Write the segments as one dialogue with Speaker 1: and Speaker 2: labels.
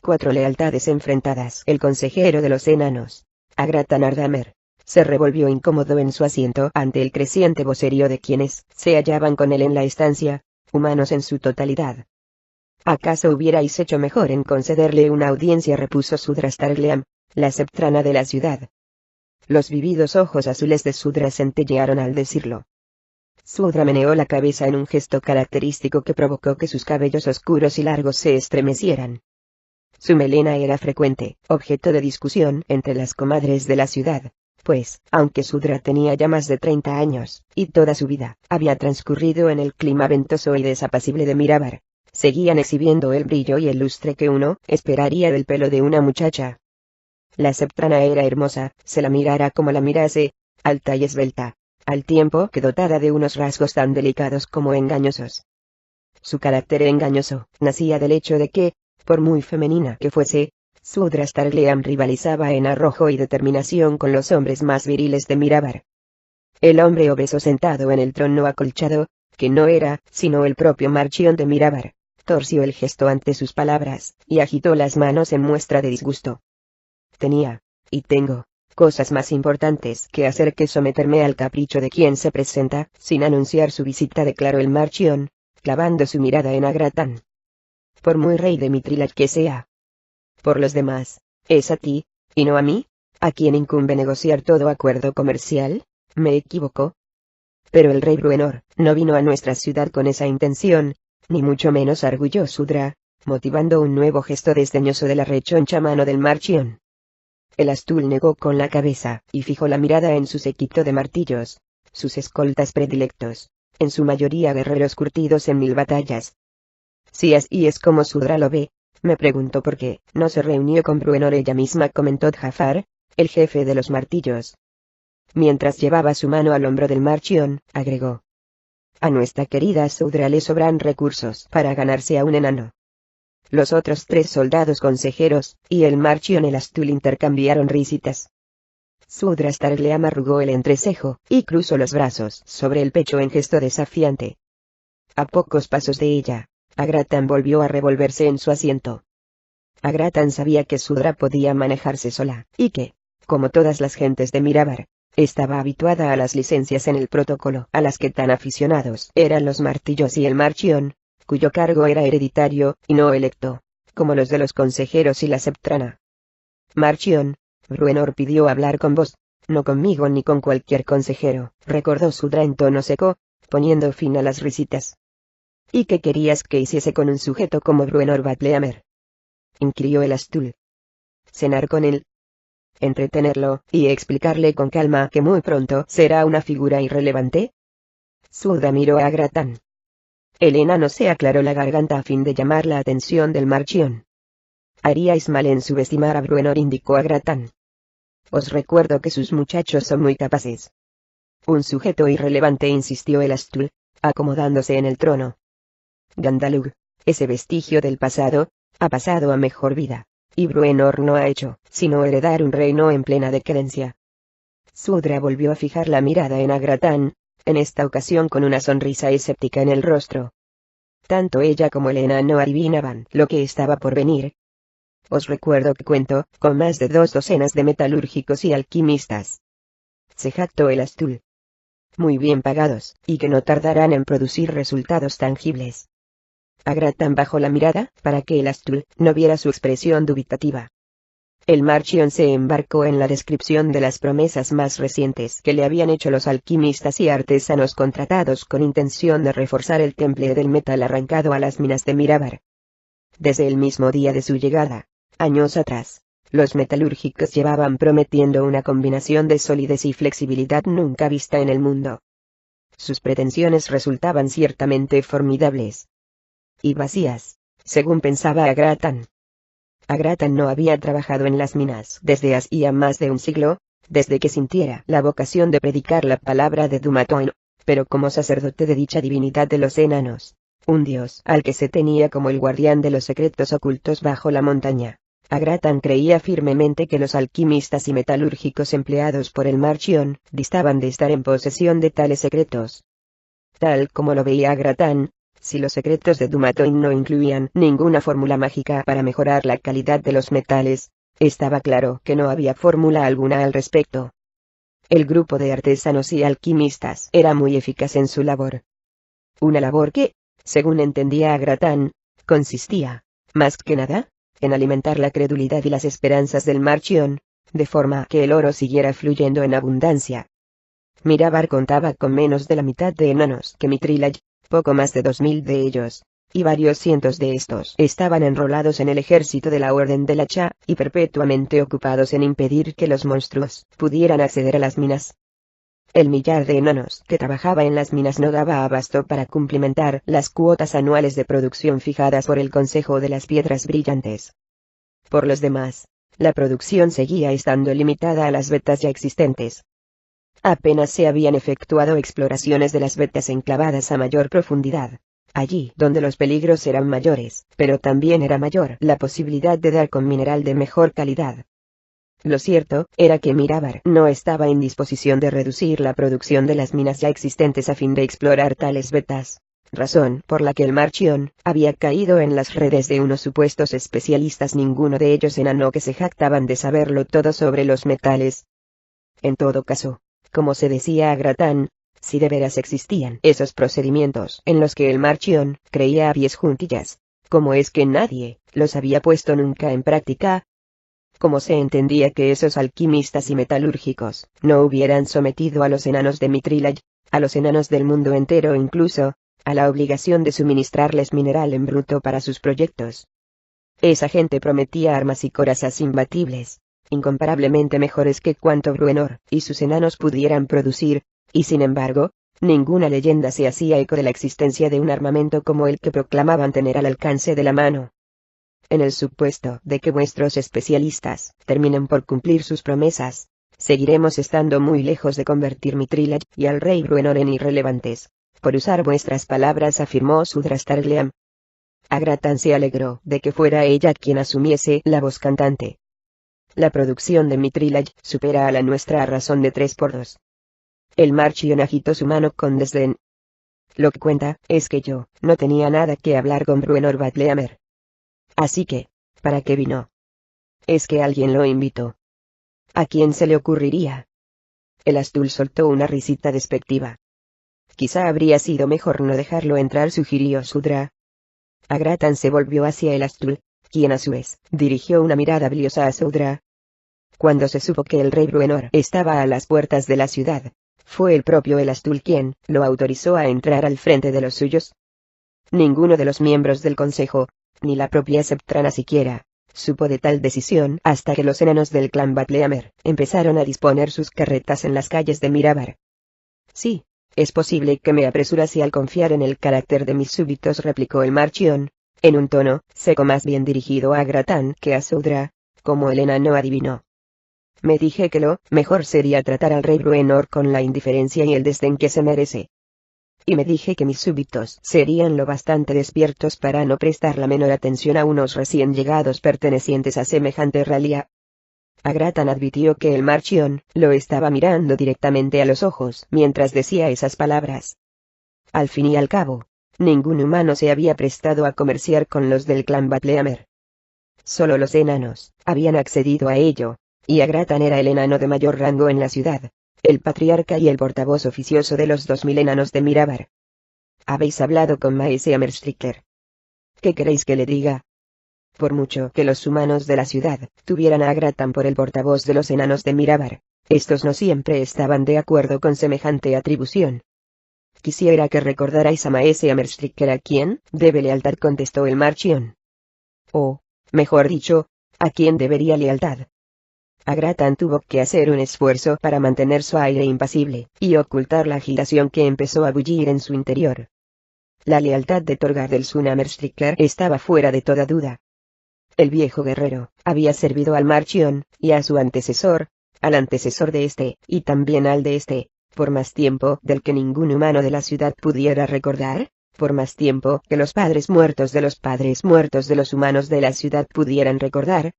Speaker 1: 4 lealtades enfrentadas. El consejero de los enanos, Agratan Ardamer, se revolvió incómodo en su asiento ante el creciente vocerío de quienes se hallaban con él en la estancia, humanos en su totalidad. ¿Acaso hubierais hecho mejor en concederle una audiencia?, repuso Sudra Starleam, la septrana de la ciudad. Los vividos ojos azules de Sudra centellearon al decirlo. Sudra meneó la cabeza en un gesto característico que provocó que sus cabellos oscuros y largos se estremecieran. Su melena era frecuente objeto de discusión entre las comadres de la ciudad, pues, aunque Sudra tenía ya más de 30 años, y toda su vida había transcurrido en el clima ventoso y desapacible de Mirabar, seguían exhibiendo el brillo y el lustre que uno esperaría del pelo de una muchacha. La septrana era hermosa, se la mirara como la mirase, alta y esbelta, al tiempo que dotada de unos rasgos tan delicados como engañosos. Su carácter engañoso nacía del hecho de que, por muy femenina que fuese, Sudra Starleam rivalizaba en arrojo y determinación con los hombres más viriles de Mirabar. El hombre obeso sentado en el trono acolchado, que no era sino el propio Marchion de Mirabar, torció el gesto ante sus palabras, y agitó las manos en muestra de disgusto. Tenía, y tengo, cosas más importantes que hacer que someterme al capricho de quien se presenta, sin anunciar su visita, declaró el Marchion, clavando su mirada en Agratan. Por muy rey de Mitrilach que sea. Por los demás, es a ti, y no a mí, a quien incumbe negociar todo acuerdo comercial, ¿me equivoco? Pero el rey Bruenor no vino a nuestra ciudad con esa intención, ni mucho menos, arguyó Sudra, motivando un nuevo gesto desdeñoso de la rechoncha mano del Marchion. El Astul negó con la cabeza, y fijó la mirada en su séquito de martillos, sus escoltas predilectos, en su mayoría guerreros curtidos en 1000 batallas. Si así es como Sudra lo ve, me preguntó por qué no se reunió con Bruenor ella misma, comentó Jafar, el jefe de los martillos. Mientras llevaba su mano al hombro del Marchion, agregó. A nuestra querida Sudra le sobran recursos para ganarse a un enano. Los otros 3 soldados consejeros, y el Marchion el Astul intercambiaron risitas. Sudra Starleam arrugó el entrecejo, y cruzó los brazos sobre el pecho en gesto desafiante. A pocos pasos de ella, Agratan volvió a revolverse en su asiento. Agratan sabía que Sudra podía manejarse sola, y que, como todas las gentes de Mirabar, estaba habituada a las licencias en el protocolo a las que tan aficionados eran los martillos y el Marchion, cuyo cargo era hereditario y no electo, como los de los consejeros y la septrana. Marchion, Bruenor pidió hablar con vos, no conmigo ni con cualquier consejero, recordó Sudra en tono seco, poniendo fin a las risitas. ¿Y qué querías que hiciese con un sujeto como Bruenor Batleamer?, inquirió el Astul. Cenar con él, entretenerlo, y explicarle con calma que muy pronto será una figura irrelevante. Sudra miró a Agratan. El enano se aclaró la garganta a fin de llamar la atención del Marchion. Haríais mal en subestimar a Bruenor, indicó Agratan. Os recuerdo que sus muchachos son muy capaces. Un sujeto irrelevante, insistió el Astul, acomodándose en el trono. Gandalug, ese vestigio del pasado, ha pasado a mejor vida, y Bruenor no ha hecho sino heredar un reino en plena decadencia. Sudra volvió a fijar la mirada en Agratan, en esta ocasión con una sonrisa escéptica en el rostro. Tanto ella como el enano adivinaban lo que estaba por venir. Os recuerdo que cuento con más de 2 docenas de metalúrgicos y alquimistas. Se jactó el Astul. Muy bien pagados, y que no tardarán en producir resultados tangibles. Agratan bajó la mirada, para que el Astul no viera su expresión dubitativa. El Marchion se embarcó en la descripción de las promesas más recientes que le habían hecho los alquimistas y artesanos contratados con intención de reforzar el temple del metal arrancado a las minas de Mirabar. Desde el mismo día de su llegada, años atrás, los metalúrgicos llevaban prometiendo una combinación de solidez y flexibilidad nunca vista en el mundo. Sus pretensiones resultaban ciertamente formidables. Y vacías, según pensaba Agratan. Agratan no había trabajado en las minas desde hacía más de un siglo, desde que sintiera la vocación de predicar la palabra de Dumatón, pero como sacerdote de dicha divinidad de los enanos, un dios al que se tenía como el guardián de los secretos ocultos bajo la montaña, Agratan creía firmemente que los alquimistas y metalúrgicos empleados por el Marchion distaban de estar en posesión de tales secretos. Tal como lo veía Agratan, Si los secretos de Dumatoin no incluían ninguna fórmula mágica para mejorar la calidad de los metales, estaba claro que no había fórmula alguna al respecto. El grupo de artesanos y alquimistas era muy eficaz en su labor. Una labor que, según entendía Agratán, consistía, más que nada, en alimentar la credulidad y las esperanzas del Marchion, de forma que el oro siguiera fluyendo en abundancia. Mirabar contaba con menos de la mitad de enanos que Mitrilaj, poco más de 2000 de ellos, y varios cientos de estos estaban enrolados en el ejército de la Orden del Hacha, y perpetuamente ocupados en impedir que los monstruos pudieran acceder a las minas. El millar de enanos que trabajaba en las minas no daba abasto para cumplimentar las cuotas anuales de producción fijadas por el Consejo de las Piedras Brillantes. Por los demás, la producción seguía estando limitada a las vetas ya existentes. Apenas se habían efectuado exploraciones de las vetas enclavadas a mayor profundidad, allí donde los peligros eran mayores, pero también era mayor la posibilidad de dar con mineral de mejor calidad. Lo cierto era que Mirabar no estaba en disposición de reducir la producción de las minas ya existentes a fin de explorar tales vetas, razón por la que el Marchion había caído en las redes de unos supuestos especialistas, ninguno de ellos enano, que se jactaban de saberlo todo sobre los metales. En todo caso, como se decía a Gratán, si de veras existían esos procedimientos en los que el Marchion creía a pies juntillas, ¿cómo es que nadie los había puesto nunca en práctica? ¿Cómo se entendía que esos alquimistas y metalúrgicos no hubieran sometido a los enanos de Mitrilaj, a los enanos del mundo entero incluso, a la obligación de suministrarles mineral en bruto para sus proyectos? Esa gente prometía armas y corazas imbatibles, incomparablemente mejores que cuanto Bruenor y sus enanos pudieran producir, y sin embargo, ninguna leyenda se hacía eco de la existencia de un armamento como el que proclamaban tener al alcance de la mano. En el supuesto de que vuestros especialistas terminen por cumplir sus promesas, seguiremos estando muy lejos de convertir Mitrilaj y al rey Bruenor en irrelevantes, por usar vuestras palabras, afirmó Sudrastarliam. Agratán se alegró de que fuera ella quien asumiese la voz cantante. La producción de Mitrilaj supera a la nuestra a razón de 3 por 2. El Marchion agitó su mano con desdén. Lo que cuenta es que yo no tenía nada que hablar con Bruenor Batleamer. Así que, ¿para qué vino? Es que alguien lo invitó. ¿A quién se le ocurriría? El Astul soltó una risita despectiva. Quizá habría sido mejor no dejarlo entrar, sugirió Sudra. Agratán se volvió hacia el Astul, quien a su vez dirigió una mirada biliosa a Sudra. Cuando se supo que el rey Bruenor estaba a las puertas de la ciudad, fue el propio el Astul quien lo autorizó a entrar al frente de los suyos. Ninguno de los miembros del consejo, ni la propia Septrana siquiera, supo de tal decisión hasta que los enanos del clan Batleamer empezaron a disponer sus carretas en las calles de Mirabar. Sí, es posible que me apresurase al confiar en el carácter de mis súbditos, replicó el Marchion, en un tono seco más bien dirigido a Gratán que a Sudra, como el enano adivinó. Me dije que lo mejor sería tratar al rey Bruenor con la indiferencia y el desdén que se merece. Y me dije que mis súbditos serían lo bastante despiertos para no prestar la menor atención a unos recién llegados pertenecientes a semejante ralía. Agratán advirtió que el Marchion lo estaba mirando directamente a los ojos mientras decía esas palabras. Al fin y al cabo, ningún humano se había prestado a comerciar con los del clan Batleamer. Solo los enanos habían accedido a ello, y Agratán era el enano de mayor rango en la ciudad, el patriarca y el portavoz oficioso de los 2000 enanos de Mirabar. ¿Habéis hablado con Maese Amerstrickler? ¿Qué queréis que le diga? Por mucho que los humanos de la ciudad tuvieran a Agratán por el portavoz de los enanos de Mirabar, estos no siempre estaban de acuerdo con semejante atribución. Quisiera que recordarais a Maese Amerstrickler, a quien debe lealtad, contestó el Marchion. O, mejor dicho, a quien debería lealtad. Agratán tuvo que hacer un esfuerzo para mantener su aire impasible y ocultar la agitación que empezó a bullir en su interior. La lealtad de Torgar del Sun Amerstrickler estaba fuera de toda duda. El viejo guerrero había servido al Marchion y a su antecesor, al antecesor de este, y también al de este, por más tiempo del que ningún humano de la ciudad pudiera recordar, por más tiempo que los padres muertos de los humanos de la ciudad pudieran recordar.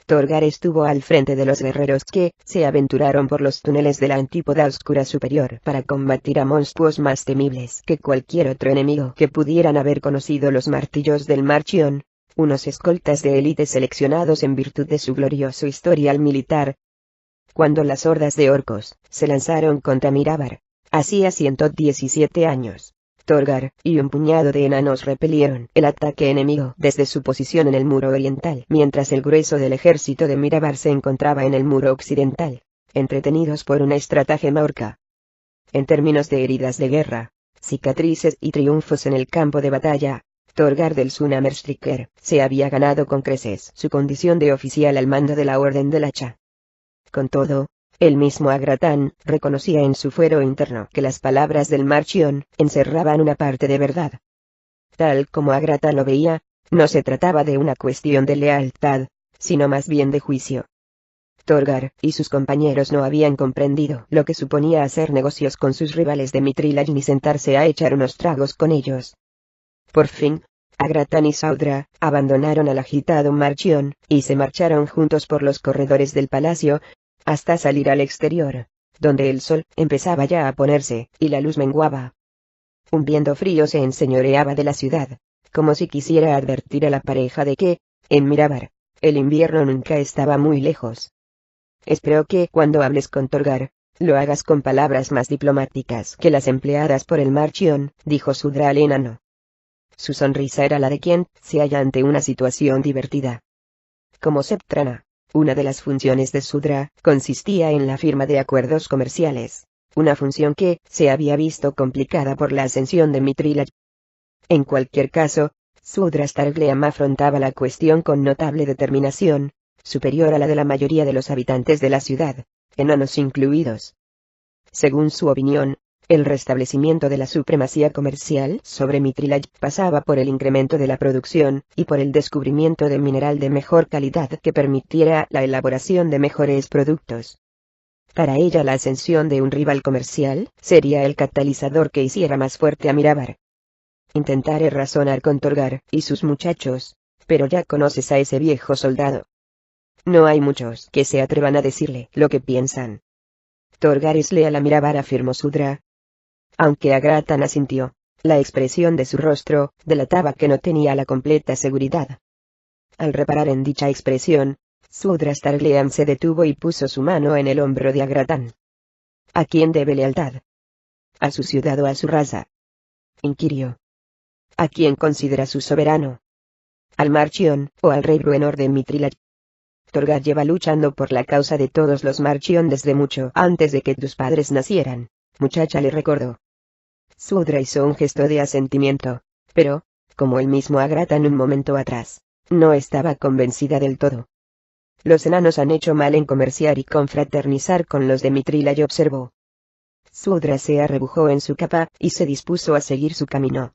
Speaker 1: Torgar estuvo al frente de los guerreros que se aventuraron por los túneles de la Antípoda Oscura Superior para combatir a monstruos más temibles que cualquier otro enemigo que pudieran haber conocido los martillos del Marchion, unos escoltas de élite seleccionados en virtud de su glorioso historial militar. Cuando las hordas de orcos se lanzaron contra Mirabar, hacía 117 años. Torgar y un puñado de enanos repelieron el ataque enemigo desde su posición en el muro oriental, mientras el grueso del ejército de Mirabar se encontraba en el muro occidental, entretenidos por una estratagema orca. En términos de heridas de guerra, cicatrices y triunfos en el campo de batalla, Torgar del Sunamerstriker se había ganado con creces su condición de oficial al mando de la Orden del Hacha. Con todo, el mismo Agratán reconocía en su fuero interno que las palabras del Marchion encerraban una parte de verdad. Tal como Agratán lo veía, no se trataba de una cuestión de lealtad, sino más bien de juicio. Torgar y sus compañeros no habían comprendido lo que suponía hacer negocios con sus rivales de Mitrilaj ni sentarse a echar unos tragos con ellos. Por fin, Agratán y Saudra abandonaron al agitado Marchion y se marcharon juntos por los corredores del palacio, hasta salir al exterior, donde el sol empezaba ya a ponerse y la luz menguaba. Un viento frío se enseñoreaba de la ciudad, como si quisiera advertir a la pareja de que, en Mirabar, el invierno nunca estaba muy lejos. Espero que cuando hables con Torgar, lo hagas con palabras más diplomáticas que las empleadas por el Marchion, dijo Sudra al enano. Su sonrisa era la de quien se halla ante una situación divertida. Como Septrana, una de las funciones de Sudra consistía en la firma de acuerdos comerciales, una función que se había visto complicada por la ascensión de Mitrilaj. En cualquier caso, Sudra Stargleam afrontaba la cuestión con notable determinación, superior a la de la mayoría de los habitantes de la ciudad, enanos incluidos. Según su opinión, el restablecimiento de la supremacía comercial sobre Mitrilaj pasaba por el incremento de la producción y por el descubrimiento de mineral de mejor calidad que permitiera la elaboración de mejores productos. Para ella la ascensión de un rival comercial sería el catalizador que hiciera más fuerte a Mirabar. Intentaré razonar con Torgar y sus muchachos, pero ya conoces a ese viejo soldado. No hay muchos que se atrevan a decirle lo que piensan. Torgar es leal a Mirabar, afirmó Sudra. Aunque Agratán asintió, la expresión de su rostro delataba que no tenía la completa seguridad. Al reparar en dicha expresión, Sudra Stargleam se detuvo y puso su mano en el hombro de Agratán. ¿A quién debe lealtad? ¿A su ciudad o a su raza?, inquirió. ¿A quién considera su soberano? ¿Al Marchion o al rey Bruenor de Mitrilaj? Torgar lleva luchando por la causa de todos los Marchion desde mucho antes de que tus padres nacieran, muchacha, le recordó. Sudra hizo un gesto de asentimiento, pero, como el mismo Agratán un momento atrás, no estaba convencida del todo. Los enanos han hecho mal en comerciar y confraternizar con los de Mitrilaj, observó. Sudra se arrebujó en su capa y se dispuso a seguir su camino.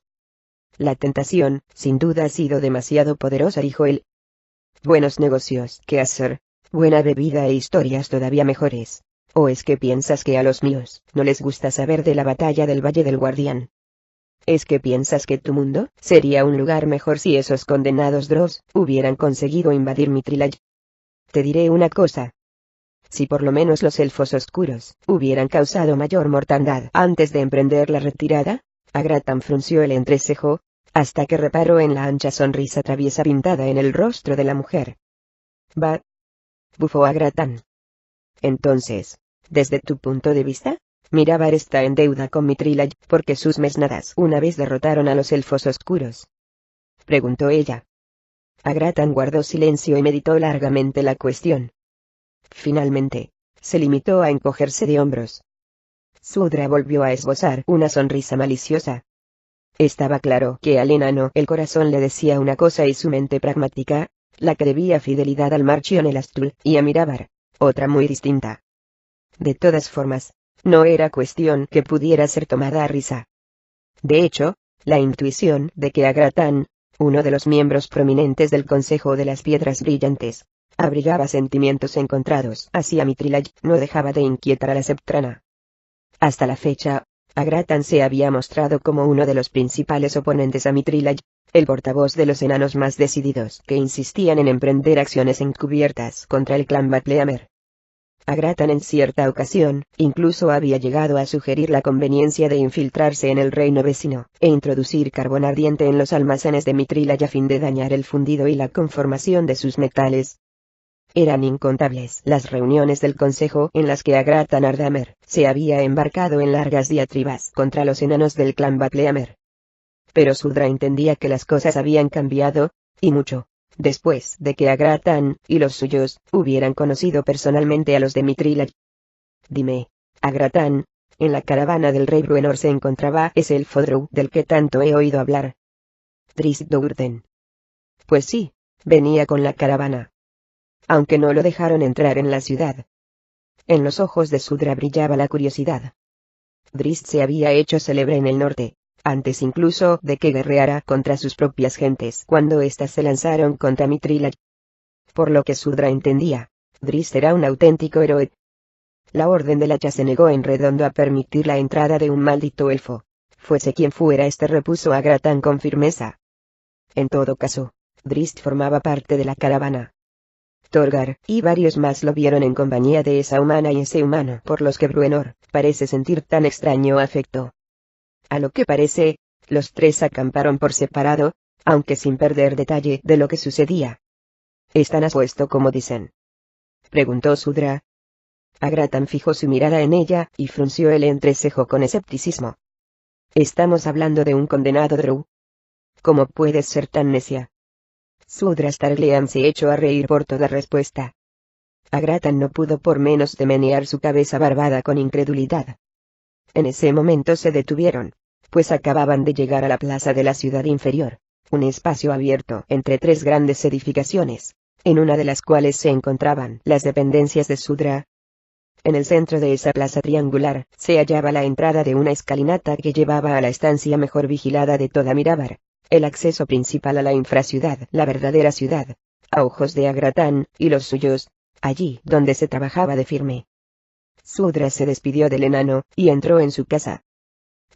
Speaker 1: La tentación, sin duda, ha sido demasiado poderosa, dijo él. Buenos negocios que hacer, buena bebida e historias todavía mejores. ¿O es que piensas que a los míos no les gusta saber de la batalla del Valle del Guardián? ¿Es que piensas que tu mundo sería un lugar mejor si esos condenados Dross hubieran conseguido invadir Mitrilaj? Te diré una cosa. Si por lo menos los elfos oscuros hubieran causado mayor mortandad antes de emprender la retirada, Agratán frunció el entrecejo, hasta que reparó en la ancha sonrisa traviesa pintada en el rostro de la mujer. «Va», bufó Agratán. «Entonces, desde tu punto de vista, Mirabar está en deuda con Mitrilaj porque sus mesnadas una vez derrotaron a los elfos oscuros», preguntó ella. Agratán guardó silencio y meditó largamente la cuestión. Finalmente, se limitó a encogerse de hombros. Sudra volvió a esbozar una sonrisa maliciosa. Estaba claro que al enano el corazón le decía una cosa y su mente pragmática, la que debía fidelidad al Marchion el Astul y a Mirabar, otra muy distinta. De todas formas, no era cuestión que pudiera ser tomada a risa. De hecho, la intuición de que Agratán, uno de los miembros prominentes del Consejo de las Piedras Brillantes, abrigaba sentimientos encontrados hacia Mitrilaj, no dejaba de inquietar a la Septrana. Hasta la fecha, Agratan se había mostrado como uno de los principales oponentes a Mitrilaj, el portavoz de los enanos más decididos que insistían en emprender acciones encubiertas contra el clan Batleamer. Agratan en cierta ocasión, incluso había llegado a sugerir la conveniencia de infiltrarse en el reino vecino, e introducir carbón ardiente en los almacenes de Mitrilaj a fin de dañar el fundido y la conformación de sus metales. Eran incontables las reuniones del consejo en las que Agratan Ardamer se había embarcado en largas diatribas contra los enanos del clan Batleamer. Pero Sudra entendía que las cosas habían cambiado, y mucho, después de que Agratan y los suyos hubieran conocido personalmente a los de Mitrilaj. Dime, Agratan, en la caravana del rey Bruenor se encontraba ese elfo Drow del que tanto he oído hablar. Drizzt Do'Urden. Pues sí, venía con la caravana. Aunque no lo dejaron entrar en la ciudad. En los ojos de Sudra brillaba la curiosidad. Drizzt se había hecho célebre en el norte, antes incluso de que guerreara contra sus propias gentes cuando éstas se lanzaron contra Mitrilaj. Por lo que Sudra entendía, Drizzt era un auténtico héroe. La Orden del Hacha se negó en redondo a permitir la entrada de un maldito elfo. Fuese quien fuera este, repuso Agratan con firmeza. En todo caso, Drizzt formaba parte de la caravana. Torgar y varios más lo vieron en compañía de esa humana y ese humano por los que Bruenor parece sentir tan extraño afecto. A lo que parece, los tres acamparon por separado, aunque sin perder detalle de lo que sucedía. ¿Están a puesto como dicen?, preguntó Sudra. Agratan fijó su mirada en ella y frunció el entrecejo con escepticismo. Estamos hablando de un condenado Drow. ¿Cómo puedes ser tan necia? Sudra Starklean se echó a reír por toda respuesta. Agratan no pudo por menos de menear su cabeza barbada con incredulidad. En ese momento se detuvieron, pues acababan de llegar a la plaza de la ciudad inferior, un espacio abierto entre tres grandes edificaciones, en una de las cuales se encontraban las dependencias de Sudra. En el centro de esa plaza triangular, se hallaba la entrada de una escalinata que llevaba a la estancia mejor vigilada de toda Mirabar. El acceso principal a la infraciudad, la verdadera ciudad, a ojos de Agratan y los suyos, allí donde se trabajaba de firme. Sudra se despidió del enano y entró en su casa.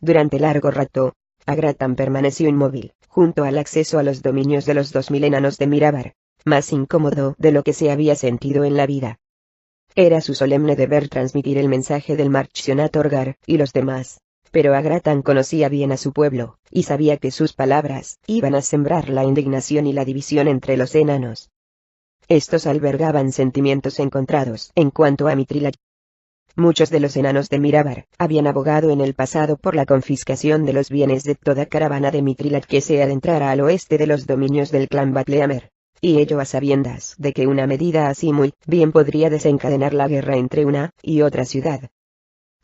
Speaker 1: Durante largo rato, Agratan permaneció inmóvil, junto al acceso a los dominios de los 2000 enanos de Mirabar, más incómodo de lo que se había sentido en la vida. Era su solemne deber transmitir el mensaje del Marchion a Torgar y los demás. Pero Agratan conocía bien a su pueblo, y sabía que sus palabras iban a sembrar la indignación y la división entre los enanos. Estos albergaban sentimientos encontrados en cuanto a Mitrilaj. Muchos de los enanos de Mirabar habían abogado en el pasado por la confiscación de los bienes de toda caravana de Mitrilaj que se adentrara al oeste de los dominios del clan Batleamer, y ello a sabiendas de que una medida así muy bien podría desencadenar la guerra entre una y otra ciudad.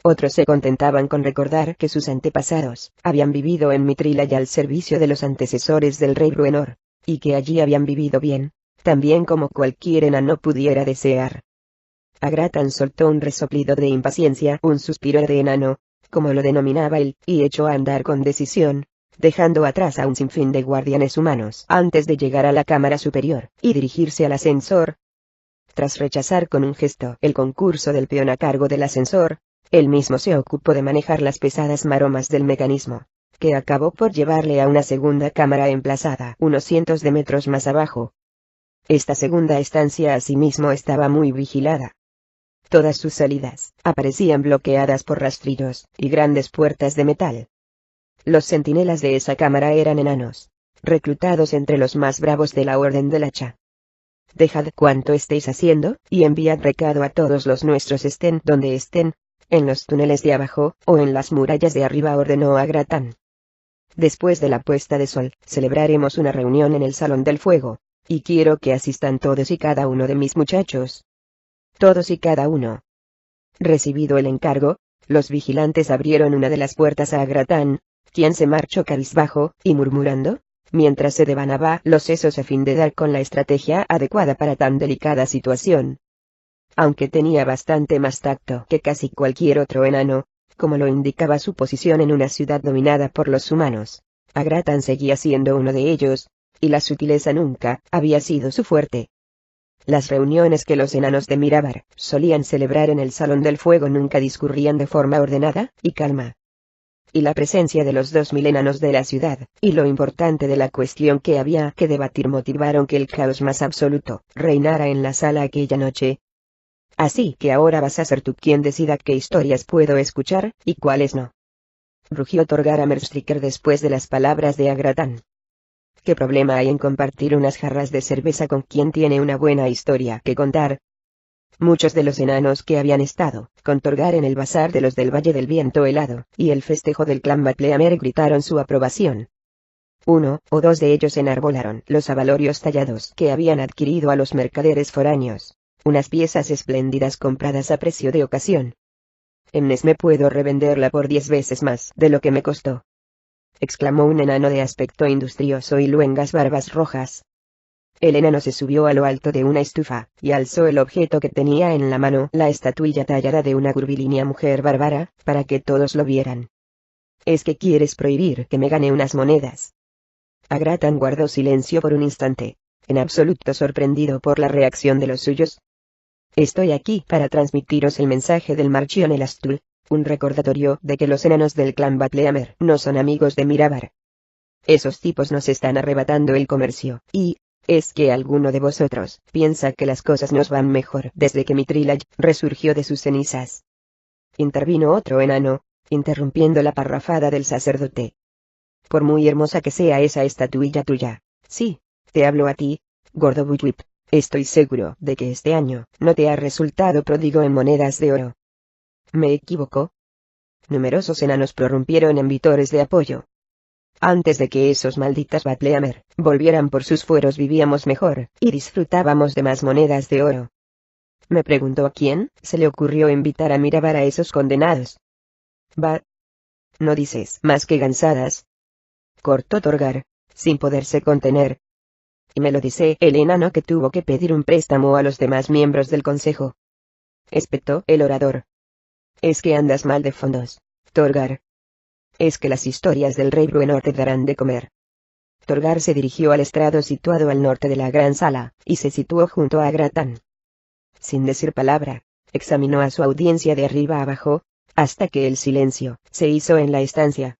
Speaker 1: Otros se contentaban con recordar que sus antepasados habían vivido en Mitrilaj al servicio de los antecesores del rey Bruenor, y que allí habían vivido bien, tan bien como cualquier enano pudiera desear. Agratan soltó un resoplido de impaciencia, un suspiro de enano, como lo denominaba él, y echó a andar con decisión, dejando atrás a un sinfín de guardianes humanos antes de llegar a la cámara superior y dirigirse al ascensor. Tras rechazar con un gesto el concurso del peón a cargo del ascensor, él mismo se ocupó de manejar las pesadas maromas del mecanismo, que acabó por llevarle a una segunda cámara emplazada unos cientos de metros más abajo. Esta segunda estancia asimismo estaba muy vigilada. Todas sus salidas aparecían bloqueadas por rastrillos y grandes puertas de metal. Los centinelas de esa cámara eran enanos, reclutados entre los más bravos de la Orden del Hacha. Dejad cuanto estéis haciendo, y enviad recado a todos los nuestros estén donde estén, en los túneles de abajo, o en las murallas de arriba, ordenó Agratan. Después de la puesta de sol, celebraremos una reunión en el Salón del Fuego, y quiero que asistan todos y cada uno de mis muchachos. Todos y cada uno. Recibido el encargo, los vigilantes abrieron una de las puertas a Agratan, quien se marchó cabizbajo, y murmurando, mientras se devanaba los sesos a fin de dar con la estrategia adecuada para tan delicada situación. Aunque tenía bastante más tacto que casi cualquier otro enano, como lo indicaba su posición en una ciudad dominada por los humanos, Agratan seguía siendo uno de ellos, y la sutileza nunca había sido su fuerte. Las reuniones que los enanos de Mirabar solían celebrar en el Salón del Fuego nunca discurrían de forma ordenada y calma. y la presencia de los 2000 enanos de la ciudad, y lo importante de la cuestión que había que debatir motivaron que el caos más absoluto reinara en la sala aquella noche. Así que ahora vas a ser tú quien decida qué historias puedo escuchar, y cuáles no. Rugió Torgar a Merstriker después de las palabras de Agratán. ¿Qué problema hay en compartir unas jarras de cerveza con quien tiene una buena historia que contar? Muchos de los enanos que habían estado con Torgar en el bazar de los del Valle del Viento Helado, y el festejo del clan Batleamer gritaron su aprobación. Uno o dos de ellos enarbolaron los abalorios tallados que habían adquirido a los mercaderes foráneos, unas piezas espléndidas compradas a precio de ocasión. En Nesme puedo revenderla por 10 veces más de lo que me costó, exclamó un enano de aspecto industrioso y luengas barbas rojas. El enano se subió a lo alto de una estufa, y alzó el objeto que tenía en la mano, la estatuilla tallada de una curvilínea mujer bárbara, para que todos lo vieran. ¿Es que quieres prohibir que me gane unas monedas? Agratán guardó silencio por un instante, en absoluto sorprendido por la reacción de los suyos. Estoy aquí para transmitiros el mensaje del Marchion el Astul, un recordatorio de que los enanos del clan Batleamer no son amigos de Mirabar. Esos tipos nos están arrebatando el comercio, y ¿es que alguno de vosotros piensa que las cosas nos van mejor desde que Mitrilaj resurgió de sus cenizas? Intervino otro enano, interrumpiendo la parrafada del sacerdote. Por muy hermosa que sea esa estatuilla tuya, sí, te hablo a ti, gordo Bullwhip, estoy seguro de que este año no te ha resultado pródigo en monedas de oro. ¿Me equivoco? Numerosos enanos prorrumpieron en vítores de apoyo. Antes de que esos malditas Batleamer volvieran por sus fueros vivíamos mejor, y disfrutábamos de más monedas de oro. Me preguntó a quién se le ocurrió invitar a Mirabar a esos condenados. No dices más que gansadas, cortó Torgar, sin poderse contener. Y me lo dice el enano que tuvo que pedir un préstamo a los demás miembros del consejo, espetó el orador. Es que andas mal de fondos, Torgar. Es que las historias del rey Bruenor te darán de comer. Torgar se dirigió al estrado situado al norte de la gran sala, y se situó junto a Agratán. Sin decir palabra, examinó a su audiencia de arriba a abajo, hasta que el silencio se hizo en la estancia.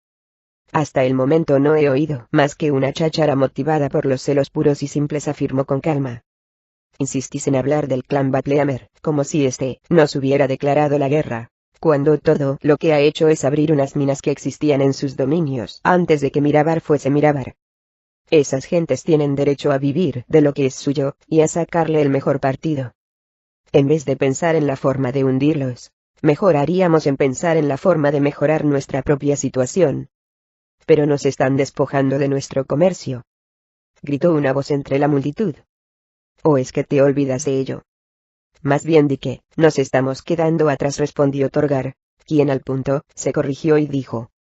Speaker 1: Hasta el momento no he oído más que una cháchara motivada por los celos puros y simples, afirmó con calma. Insistís en hablar del clan Batleamer, como si éste nos hubiera declarado la guerra, cuando todo lo que ha hecho es abrir unas minas que existían en sus dominios antes de que Mirabar fuese Mirabar. Esas gentes tienen derecho a vivir de lo que es suyo, y a sacarle el mejor partido. En vez de pensar en la forma de hundirlos, mejor haríamos en pensar en la forma de mejorar nuestra propia situación. Pero nos están despojando de nuestro comercio, gritó una voz entre la multitud. ¿O es que te olvidas de ello? Más bien di que nos estamos quedando atrás, respondió Torgar, quien al punto se corrigió y dijo.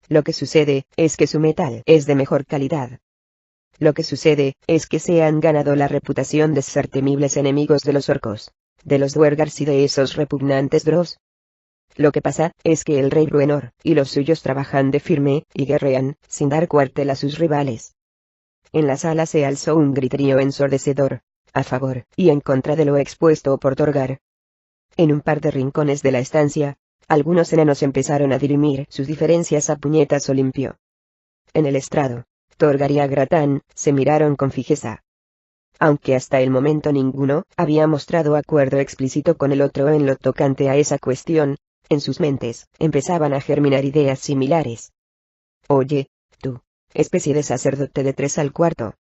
Speaker 1: Lo que sucede es que su metal es de mejor calidad. Lo que sucede es que se han ganado la reputación de ser temibles enemigos de los orcos, de los duergars y de esos repugnantes drows. Lo que pasa es que el rey Bruenor y los suyos trabajan de firme y guerrean sin dar cuartel a sus rivales. En la sala se alzó un griterío ensordecedor, a favor y en contra de lo expuesto por Torgar. En un par de rincones de la estancia, algunos enanos empezaron a dirimir sus diferencias a puñetazo limpio. En el estrado, Torgar y Agratán se miraron con fijeza. Aunque hasta el momento ninguno había mostrado acuerdo explícito con el otro en lo tocante a esa cuestión, en sus mentes empezaban a germinar ideas similares. Oye, tú, especie de sacerdote de 3 al cuarto.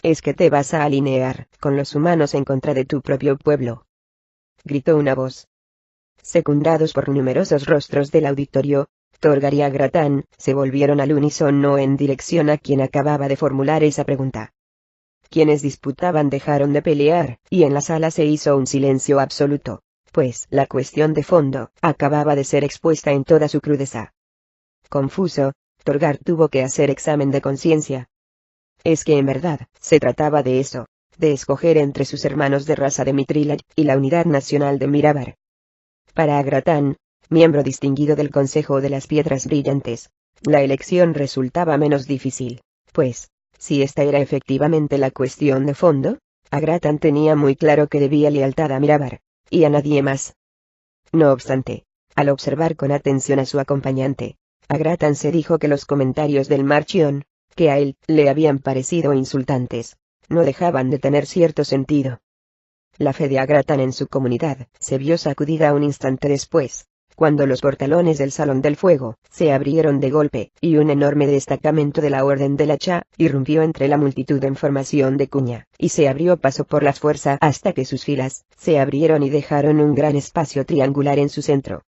Speaker 1: ¿Es que te vas a alinear con los humanos en contra de tu propio pueblo?, gritó una voz. Secundados por numerosos rostros del auditorio, Torgar y Agratán se volvieron al unísono en dirección a quien acababa de formular esa pregunta. Quienes disputaban dejaron de pelear, y en la sala se hizo un silencio absoluto, pues la cuestión de fondo acababa de ser expuesta en toda su crudeza. Confuso, Torgar tuvo que hacer examen de conciencia. Es que en verdad se trataba de eso, de escoger entre sus hermanos de raza de Mitrilaj y la unidad nacional de Mirabar. Para Agratán, miembro distinguido del Consejo de las Piedras Brillantes, la elección resultaba menos difícil, pues, si esta era efectivamente la cuestión de fondo, Agratán tenía muy claro que debía lealtad a Mirabar, y a nadie más. No obstante, al observar con atención a su acompañante, Agratan se dijo que los comentarios del Marchion, que a él le habían parecido insultantes, no dejaban de tener cierto sentido. La fe de Agratan en su comunidad se vio sacudida un instante después, cuando los portalones del Salón del Fuego se abrieron de golpe, y un enorme destacamento de la Orden del Hacha irrumpió entre la multitud en formación de cuña, y se abrió paso por la fuerza hasta que sus filas se abrieron y dejaron un gran espacio triangular en su centro.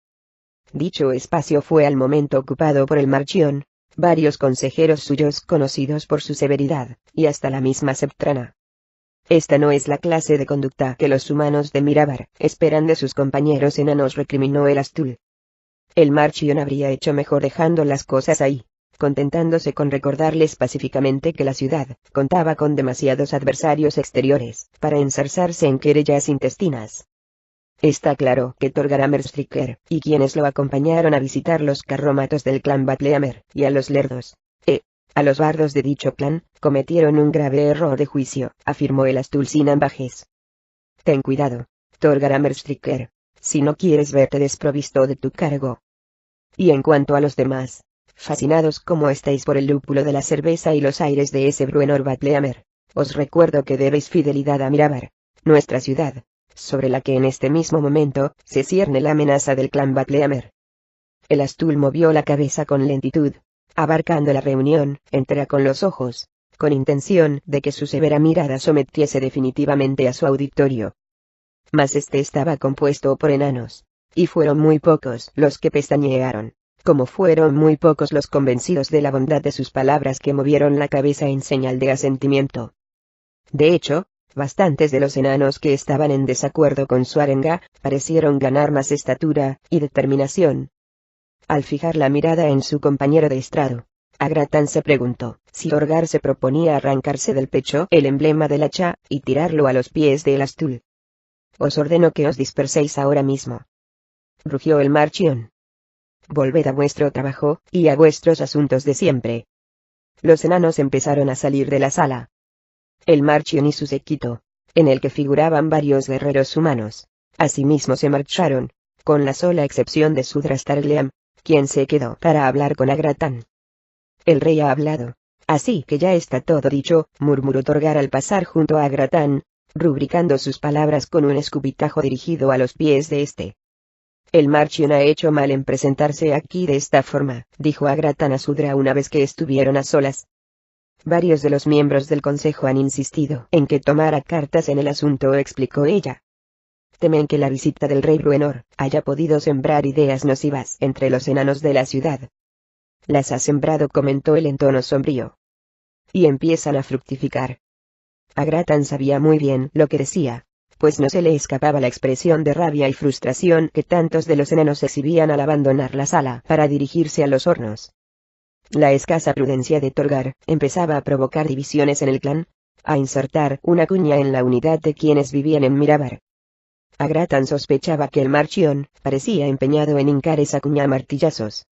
Speaker 1: Dicho espacio fue al momento ocupado por el Marchion, varios consejeros suyos conocidos por su severidad, y hasta la misma Septrana. Esta no es la clase de conducta que los humanos de Mirabar esperan de sus compañeros enanos, recriminó el Astul. El Marchion habría hecho mejor dejando las cosas ahí, contentándose con recordarles pacíficamente que la ciudad contaba con demasiados adversarios exteriores para ensarzarse en querellas intestinas. Está claro que Torgaramerstriker y quienes lo acompañaron a visitar los carromatos del clan Batleamer y a los lerdos, a los bardos de dicho clan, cometieron un grave error de juicio, afirmó el Astul sin ambajes. Ten cuidado, Torgaramerstriker, si no quieres verte desprovisto de tu cargo. Y en cuanto a los demás, fascinados como estáis por el lúpulo de la cerveza y los aires de ese Bruenor Batleamer, os recuerdo que debéis fidelidad a Mirabar, nuestra ciudad, sobre la que en este mismo momento se cierne la amenaza del clan Batleamer. El Astul movió la cabeza con lentitud, abarcando la reunión entera con los ojos, con intención de que su severa mirada sometiese definitivamente a su auditorio. Mas este estaba compuesto por enanos, y fueron muy pocos los que pestañearon, como fueron muy pocos los convencidos de la bondad de sus palabras que movieron la cabeza en señal de asentimiento. De hecho, bastantes de los enanos que estaban en desacuerdo con su arenga, parecieron ganar más estatura y determinación. Al fijar la mirada en su compañero de estrado, Agratan se preguntó si Torgar se proponía arrancarse del pecho el emblema del hacha y tirarlo a los pies del Astul. Os ordeno que os disperséis ahora mismo, rugió el Marchion. Volved a vuestro trabajo y a vuestros asuntos de siempre. Los enanos empezaron a salir de la sala. El Marchion y su séquito, en el que figuraban varios guerreros humanos, asimismo se marcharon, con la sola excepción de Sudrastarleam, quien se quedó para hablar con Agratan. El rey ha hablado, así que ya está todo dicho, murmuró Torgar al pasar junto a Agratan, rubricando sus palabras con un escupitajo dirigido a los pies de este. El Marchion ha hecho mal en presentarse aquí de esta forma, dijo Agratan a Sudra una vez que estuvieron a solas. Varios de los miembros del consejo han insistido en que tomara cartas en el asunto, explicó ella. Temen que la visita del rey Bruenor haya podido sembrar ideas nocivas entre los enanos de la ciudad. Las ha sembrado, comentó él en tono sombrío. Y empiezan a fructificar. Agratan sabía muy bien lo que decía, pues no se le escapaba la expresión de rabia y frustración que tantos de los enanos exhibían al abandonar la sala para dirigirse a los hornos. La escasa prudencia de Torgar empezaba a provocar divisiones en el clan, a insertar una cuña en la unidad de quienes vivían en Mirabar. Agratan sospechaba que el Marchion parecía empeñado en hincar esa cuña a martillazos,